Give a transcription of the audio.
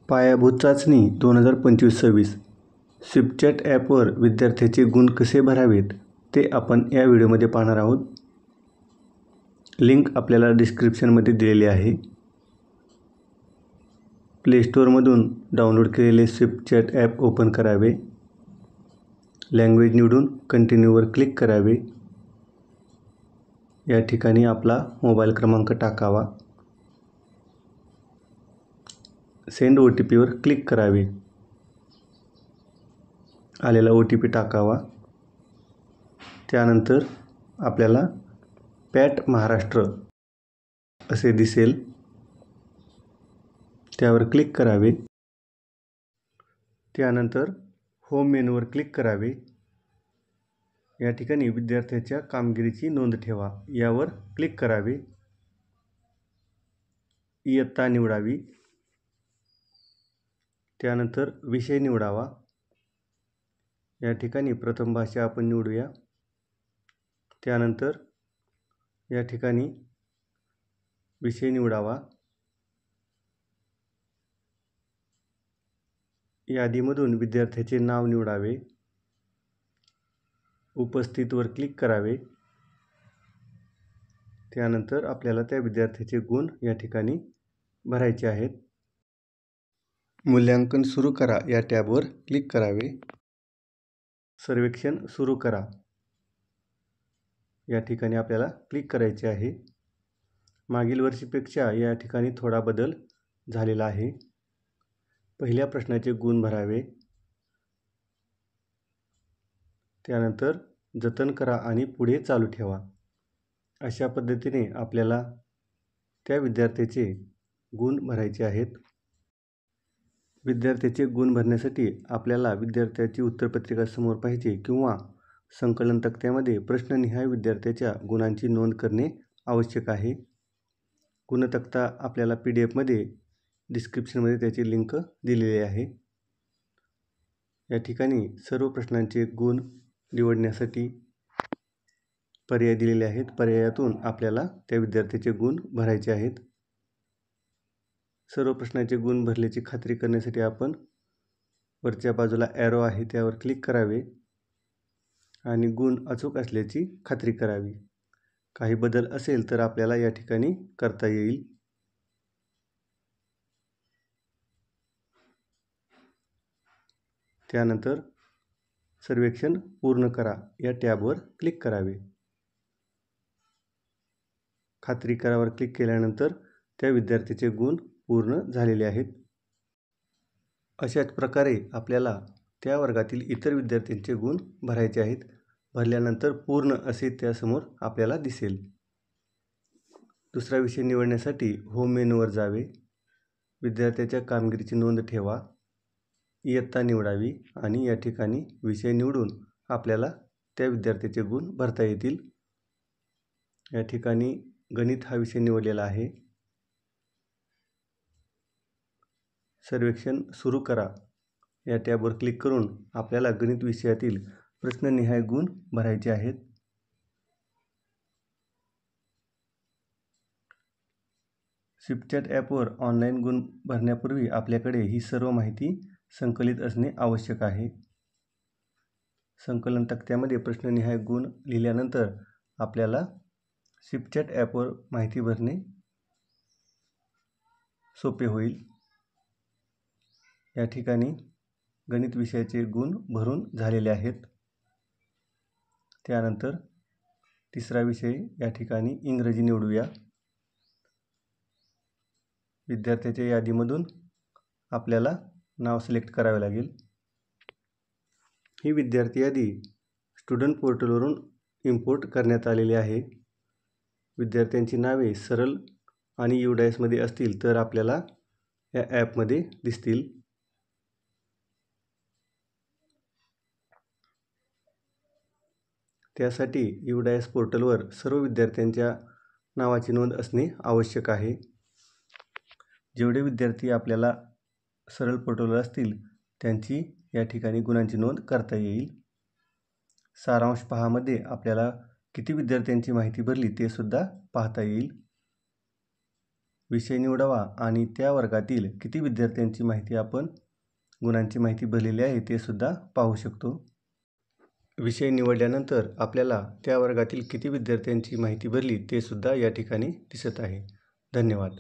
पायाभूत चाचणी 2025-26 स्विपचॅट ॲपवर विद्यार्थ्याचे गुण कसे भरावेत ते आपण या व्हिडिओमध्ये पाहणार आहोत. लिंक आपल्याला डिस्क्रिप्शनमध्ये दिलेली आहे. प्ले स्टोअरमधून डाउनलोड केलेले स्विपचॅट ॲप ओपन करावे. लँग्वेज निवडून कंटिन्यूवर क्लिक करावे. या ठिकाणी आपला मोबाईल क्रमांक टाकावा. सेंड OTPवर क्लिक करावे. आलेला OTP टाकावा. त्यानंतर आपल्याला पॅट महाराष्ट्र असे दिसेल, त्यावर क्लिक करावे. त्यानंतर होम मेनूवर क्लिक करावे. या ठिकाणी विद्यार्थ्याच्या कामगिरीची नोंद ठेवा यावर क्लिक करावे. इयत्ता निवडावी. त्यानंतर विषय निवडावा. या ठिकाणी प्रथम भाषा आपण निवडूया. त्यानंतर या ठिकाणी विषय निवडावा. यादीमधून विद्यार्थ्याचे नाव निवडावे. उपस्थितवर क्लिक करावे. त्यानंतर आपल्याला त्या विद्यार्थ्याचे गुण या ठिकाणी भरायचे आहेत. मूल्यांकन सुरू करा या टॅबवर क्लिक करावे. सर्वेक्षण सुरू करा या ठिकाणी आपल्याला क्लिक करायचे आहे. मागील वर्षीपेक्षा या ठिकाणी थोडा बदल झालेला आहे. पहिल्या प्रश्नाचे गुण भरावे. त्यानंतर जतन करा आणि पुढे चालू ठेवा. अशा पद्धतीने आपल्याला त्या विद्यार्थ्याचे गुण भरायचे आहेत. विद्यार्थ्याचे गुण भरण्यासाठी आपल्याला विद्यार्थ्याची उत्तरपत्रिका समोर पाहिजे किंवा संकलन तक्त्यामध्ये प्रश्ननिहाय विद्यार्थ्याच्या गुणांची नोंद करणे आवश्यक आहे. गुणतक्ता आपल्याला PDF डिस्क्रिप्शनमध्ये त्याची लिंक दिलेली आहे. या ठिकाणी सर्व प्रश्नांचे गुण निवडण्यासाठी पर्याय दिलेले आहेत. पर्यायातून आपल्याला त्या विद्यार्थ्याचे गुण भरायचे आहेत. सर्व प्रश्नांचे गुण भरल्याची खात्री करण्यासाठी आपण वरच्या बाजूला ॲरो आहे त्यावर क्लिक करावे आणि गुण अचूक असल्याची खात्री करावी. काही बदल असेल तर आपल्याला या ठिकाणी करता येईल. त्यानंतर सर्वेक्षण पूर्ण करा या टॅबवर क्लिक करावे. खात्री करावर क्लिक केल्यानंतर त्या विद्यार्थ्याचे गुण पूर्ण झालेले आहेत. अशाच प्रकारे आपल्याला त्या वर्गातील इतर विद्यार्थ्यांचे गुण भरायचे आहेत. भरल्यानंतर पूर्ण असे त्यासमोर आपल्याला दिसेल. दुसरा विषय निवडण्यासाठी होम मेनूवर जावे. विद्यार्थ्याच्या कामगिरीची नोंद ठेवा. इयत्ता निवडावी आणि या ठिकाणी विषय निवडून आपल्याला त्या विद्यार्थ्याचे गुण भरता येतील. या ठिकाणी गणित हा विषय निवडलेला आहे. सर्वेक्षण सुरू करा या टॅबवर क्लिक करून आपल्याला गणित विषयातील प्रश्ननिहाय गुण भरायचे आहेत. स्विपचॅट ॲपवर ऑनलाईन गुण भरण्यापूर्वी आपल्याकडे ही सर्व माहिती संकलित असणे आवश्यक आहे. संकलन तक्त्यामध्ये प्रश्ननिहाय गुण लिहिल्यानंतर आपल्याला स्विपचॅट ॲपवर माहिती भरणे सोपे होईल. या ठिकाणी गणित विषयाचे गुण भरून झालेले आहेत. त्यानंतर तिसरा विषय या ठिकाणी इंग्रजी निवडूया. विद्यार्थ्याच्या यादीमधून आपल्याला नाव सिलेक्ट करावे लागेल. ही विद्यार्थी यादी स्टुडंट पोर्टलवरून इम्पोर्ट करण्यात आलेली आहे. विद्यार्थ्यांची नावे सरळ आणि UDIS असतील तर आपल्याला या ॲपमध्ये दिसतील. त्यासाठी UDIS पोर्टलवर सर्व विद्यार्थ्यांच्या नावाची नोंद असणे आवश्यक आहे. जेवढे विद्यार्थी आपल्याला सरळ पोर्टलवर असतील त्यांची या ठिकाणी गुणांची नोंद करता येईल. सारांश पहामध्ये आपल्याला किती विद्यार्थ्यांची माहिती भरली ते सुद्धा पाहता येईल. विषय निवडावा आणि त्या वर्गातील किती विद्यार्थ्यांची माहिती आपण गुणांची माहिती भरलेली आहे ते सुद्धा पाहू शकतो. विषय निवडल्यानंतर आपल्याला त्या वर्गातील किती विद्यार्थ्यांची माहिती भरली ते सुद्धा या ठिकाणी दिसत आहे. धन्यवाद.